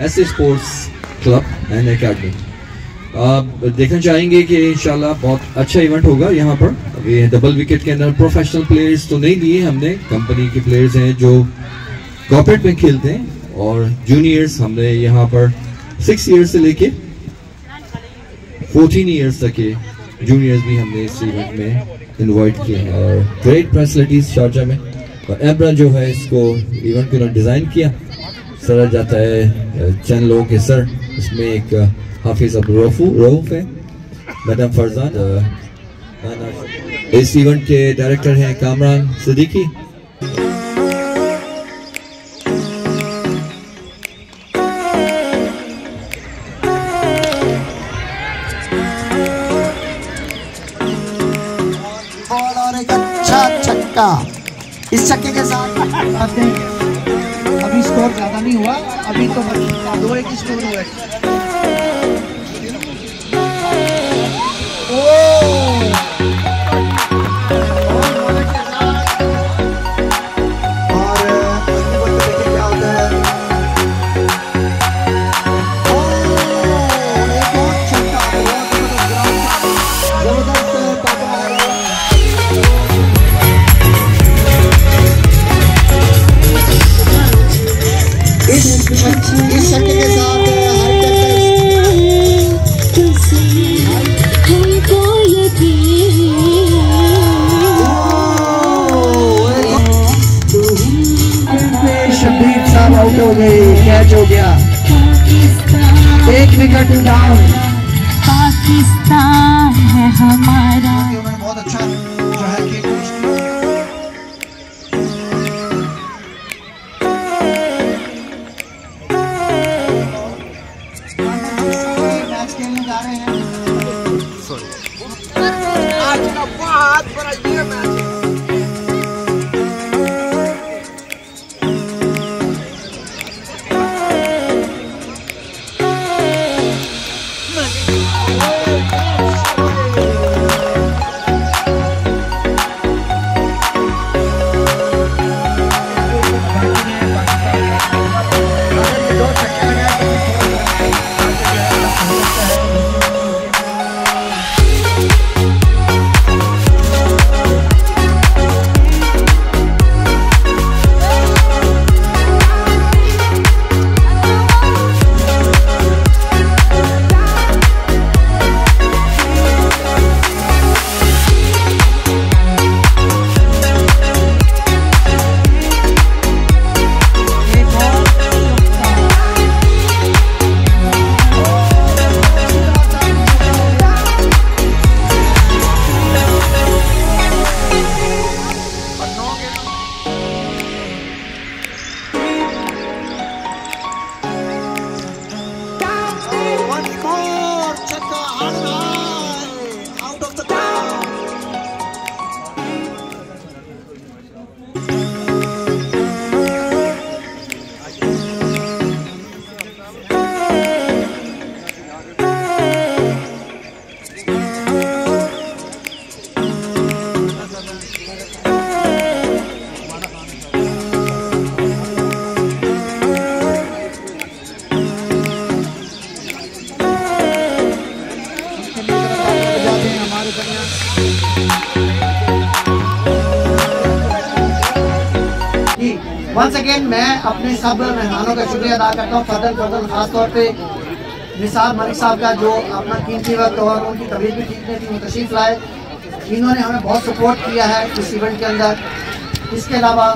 ऐसे sports club and academy. आप देखना चाहेंगे कि इंशाल्लाह बहुत अच्छा इवेंट होगा यहाँ पर। अभी डबल विकेट के अंदर प्रोफेशनल प्लेयर्स तो नहीं लिए हमने, कंपनी के प्लेयर्स हैं जो कॉर्पोरेट में खेलते हैं, और जूनियर्स हमने यहाँ पर 6 ईयर्स से लेके 14 ईयर्स तक के जूनियर्स भी हमने इस इवेंट में इनवाइट किए हैं। और ग्रेट फैसिलिटीज शारजा में, और एब्रा जो है इसको इवेंट को डिज़ाइन किया, सर जाता है चंद लोगों के सर, इसमें एक हाफिज अब्दुल रऊफ है, मैडम फरजान, इस इवेंट के डायरेक्टर हैं कामरान सिद्दीकी। छक्का, इस छक्के के साथ अभी स्कोर ज्यादा नहीं हुआ, अभी तो 2-1 स्कोर हुआ है। इस शक्ल के साथ शब्बीर साहब आउट हो गए, कैच हो गया, 1 विकेट डाउन। पाकिस्तान है हमारा। बहुत अच्छा जो है कि मैच खेलने जा रहे हैं। आज का बहुत बड़ा ये मैच है। वंस अगेन मैं अपने सब मेहमानों का शुक्रिया अदा करता हूँ, फर्दन खास तौर पे निसार मलिक साहब का जो अपना कीमती वक्त और उनकी तबीयत भी ठीक नहीं थी, वो तशरीफ लाए। इन्होंने हमें बहुत सपोर्ट किया है इस इवेंट के अंदर। इसके अलावा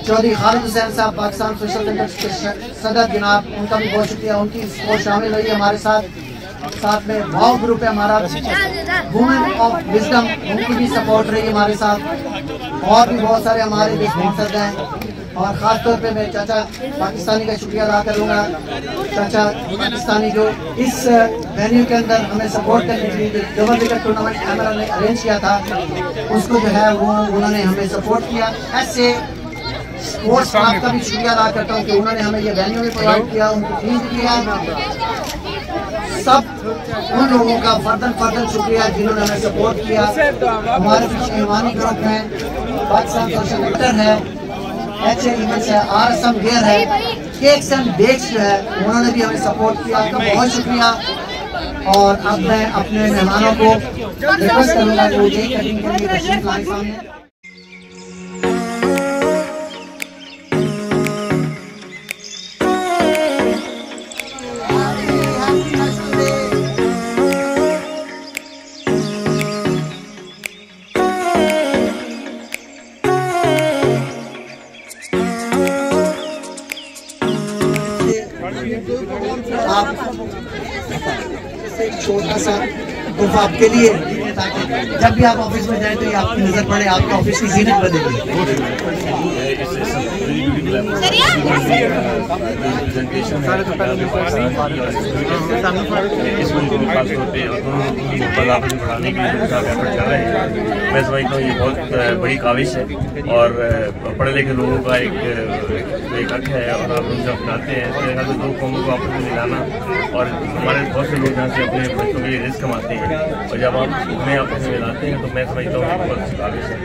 चौधरी खालिद हुसैन साहब पाकिस्तान सोशल सेंटर के सदर जनाब, उनका भी बहुत शुक्रिया, उनकी सपोर्ट शामिल हुई हमारे साथ। साथ में वाव ग्रुप है हमारा, वुमेन ऑफ विजडम, उनकी भी सपोर्ट रही हमारे साथ, और भी बहुत सारे हमारे स्पॉन्सर्स हैं। और ख़ास तौर पे मैं चाचा पाकिस्तानी का शुक्रिया अदा करूँगा, चाचा पाकिस्तानी जो इस वेन्यू के अंदर हमें सपोर्ट करने के लिए डबल विकेट टूर्नामेंट कैमरा ने अरेंज किया था, उसको जो है वो उन्होंने हमें सपोर्ट किया। ऐसे स्पोर्ट्स क्लब का भी शुक्रिया अदा करता हूँ कि उन्होंने हमें ये वेन्यू भी प्रोवाइड किया, उनको फीस भी दिया। सब उन लोगों का फर्दन शुक्रिया जिन्होंने हमें सपोर्ट किया। हमारे पीछे हिमानी ग्रुप है, पाकिस्तान सोशल सेंटर है, HA इवेंट्स है, RSM गेयर है, केक्स एंड बेक्स जो है उन्होंने भी हमें सपोर्ट किया, आपका बहुत शुक्रिया। और अब मैं अपने मेहमानों को रिक्वेस्ट करूँगा कि वो केक कटिंग के लिए तशरीफ लाएं सामने। आप एक छोटा सा तोहफा आपके लिए, ताकि जब भी आप ऑफिस में जाएं तो ये आपकी नजर पड़े, आपके ऑफिस की जीनत बदलेगी। मैं समझता हूँ ये बहुत बड़ी काविश है और पढ़े लिखे लोगों का एक हक है, और आप उनसे अपनाते हैं तो यहाँ दो कौमों को आपस में मिलाना। और हमारे बहुत से लोग यहाँ से अपने बच्चों के लिए रिस्क कमाते हैं, और जब आप उन्हें आपस में मिलाते हैं तो मैं समझता हूँ ये बहुत अच्छी काविश है।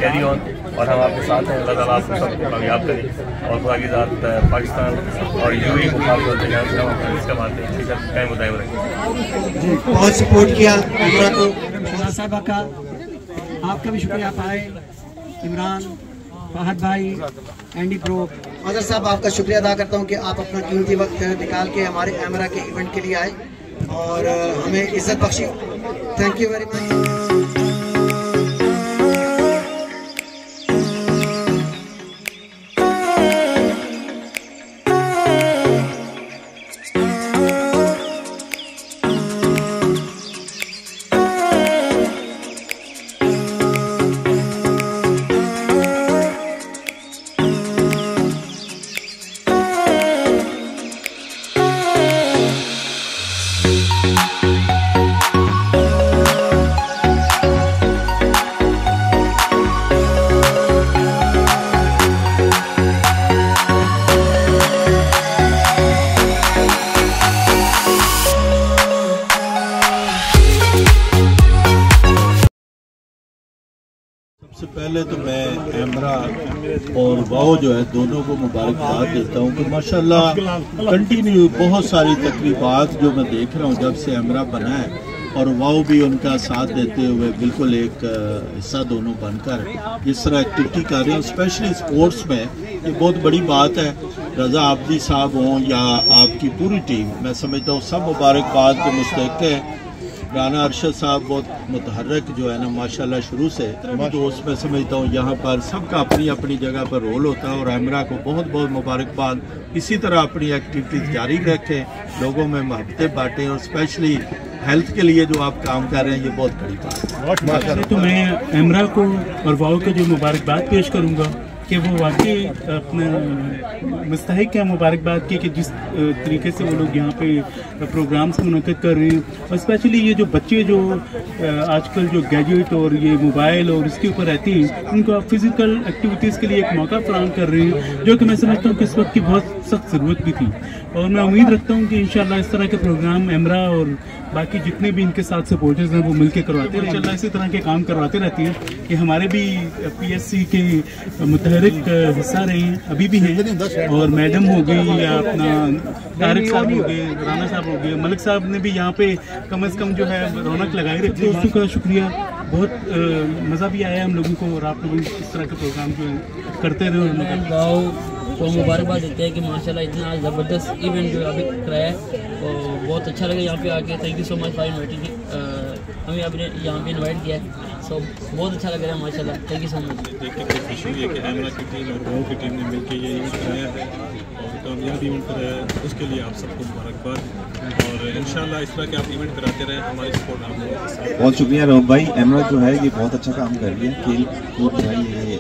कैरी ऑन, और हम आपके साथ हैं। अल्लाह ताला आपको सबको कामयाब करे, और खुदा की ज़ात पाकिस्तान और यूएई को खास तौर पर यहाँ से हम अपना रिस्क कमाते हैं, इसी टाइम मुताबिक रखें। बहुत सपोर्ट किया इमरान साहब का, आपका भी शुक्रिया पाए। इमरान, फहद भाई, एंडी प्रो, अजहर साहब, आपका शुक्रिया अदा करता हूँ कि आप अपना कीमती वक्त निकाल के हमारे एमरा के इवेंट के लिए आए और हमें इज्जत बख्शी। Thank you very much. सबसे पहले तो मैं एमरा और वाओ जो है दोनों को मुबारकबाद देता हूँ कि माशाल्लाह कंटिन्यू बहुत सारी तकरीबात जो मैं देख रहा हूँ जब से एमरा बना है, और वाओ भी उनका साथ देते हुए बिल्कुल एक हिस्सा दोनों बनकर जिस तरह एक्टिविटी कर रहे हैं, स्पेशली स्पोर्ट्स में ये बहुत बड़ी बात है। रज़ा आबदी साहब हों या आपकी पूरी टीम, मैं समझता हूँ सब मुबारकबाद के मुस्तहिक है। राना अरशद साहब बहुत मुतहर्रिक जो है ना माशाल्लाह शुरू से, तो उसमें समझता हूँ यहाँ पर सबका अपनी अपनी जगह पर रोल होता है, और एमरा को बहुत बहुत मुबारकबाद। इसी तरह अपनी एक्टिविटीज़ जारी रखें, लोगों में मोहब्बतें बांटें, और स्पेशली हेल्थ के लिए जो आप काम कर रहे हैं ये बहुत बड़ी बात है। तो मैं एमरा को और वाओ को जो मुबारकबाद पेश करूँगा कि वो वाकई अपना मुस्तहिक है मुबारकबाद की, कि जिस तरीके से वो लोग यहाँ पे प्रोग्राम्स मुनक़िद कर रहे हैं, और स्पेशली ये जो बच्चे जो आजकल जो गैजेट और ये मोबाइल और इसके ऊपर रहती हैं, उनको आप फिज़िकल एक्टिविटीज़ के लिए एक मौका फराहम कर रहे हैं, जो कि मैं समझता हूँ कि इस वक्त की बहुत सख्त ज़रूरत भी थी। और मैं उम्मीद रखता हूँ कि इंशाल्लाह इस तरह के प्रोग्राम एमरा और बाकी जितने भी इनके साथ सपोर्टर्स हैं वो मिलकर करवाते हैं, इंशाल्लाह इसी तरह के काम करवाते रहती हैं कि हमारे भी पीएससी के मुतहरिक हिस्सा रहे हैं, अभी भी हैं। और मैडम हो गई या अपना तारिक साहब हो गए, राना साहब हो गए, मलिक साहब ने भी यहाँ पे कम से कम जो है रौनक लगाई रखी है, उसका शुक्रिया। बहुत मज़ा भी आया हम लोगों को, और आप लोग इस तरह के प्रोग्राम जो करते रहे। तो मुबारकबाद देते हैं कि माशाल्लाह इतना ज़बरदस्त इवेंट जो अभी कराया है, और बहुत अच्छा लगा यहाँ पे आके। Thank you so much for inviting, हमें आपने यहाँ पे इनवाइट किया है, सो बहुत अच्छा लग रहा है माशाल्लाह। Thank you so much. देख के खुशी हुई है कि एमरा की टीम और वाओ की टीम ने मिलकर ये इवेंट कराया है और कामयाब इवेंट कराया है, उसके लिए आप सबको मुबारकबाद, और इंशाल्लाह इस तरह के आप इवेंट कराते रहें, हमारी सपोर्ट आप लोगों के साथ। बहुत शुक्रिया रऊफ भाई। एमरा जो है ये बहुत अच्छा काम कर रही है, खेल कूद जो है ये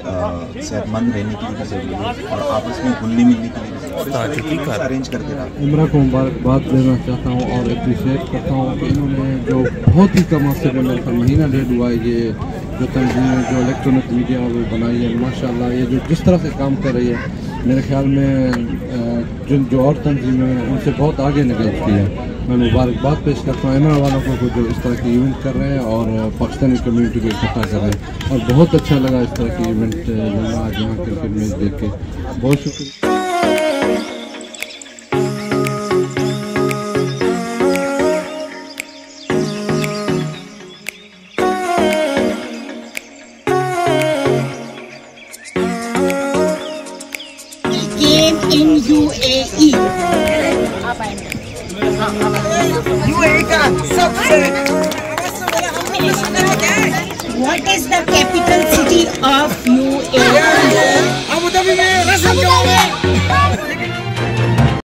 सेहतमंद रहने के लिए भी ज़रूरी है, और आपस में घुलने मिलने के लिए अरेंज करते रहा। एमरा को मुबारकबाद देना चाहता हूँ और अप्रिशिएट करता हूँ कि इन्होंने जो बहुत ही कम अर्से में महीना डेढ़ हुआ है ये जो तंजीमें जो इलेक्ट्रॉनिक मीडिया वो बनाई है, माशाल्लाह ये जो जिस तरह से काम कर रही है, मेरे ख्याल में जो और तंजीमें हैं उनसे बहुत आगे निकल चुकी है। मैं मुबारकबाद पेश करता हूँ एमरा वालों को जो इस तरह की इवेंट कर रहे हैं और पाकिस्तानी कम्युनिटी को इकट्ठा कर रहे हैं, और बहुत अच्छा लगा इस तरह की इवेंट आज यहाँ क्रिकेट मैच देख के। बहुत शुक्रिया। यूएई का सबसे What is the capital city of UAE? Abu Dhabi में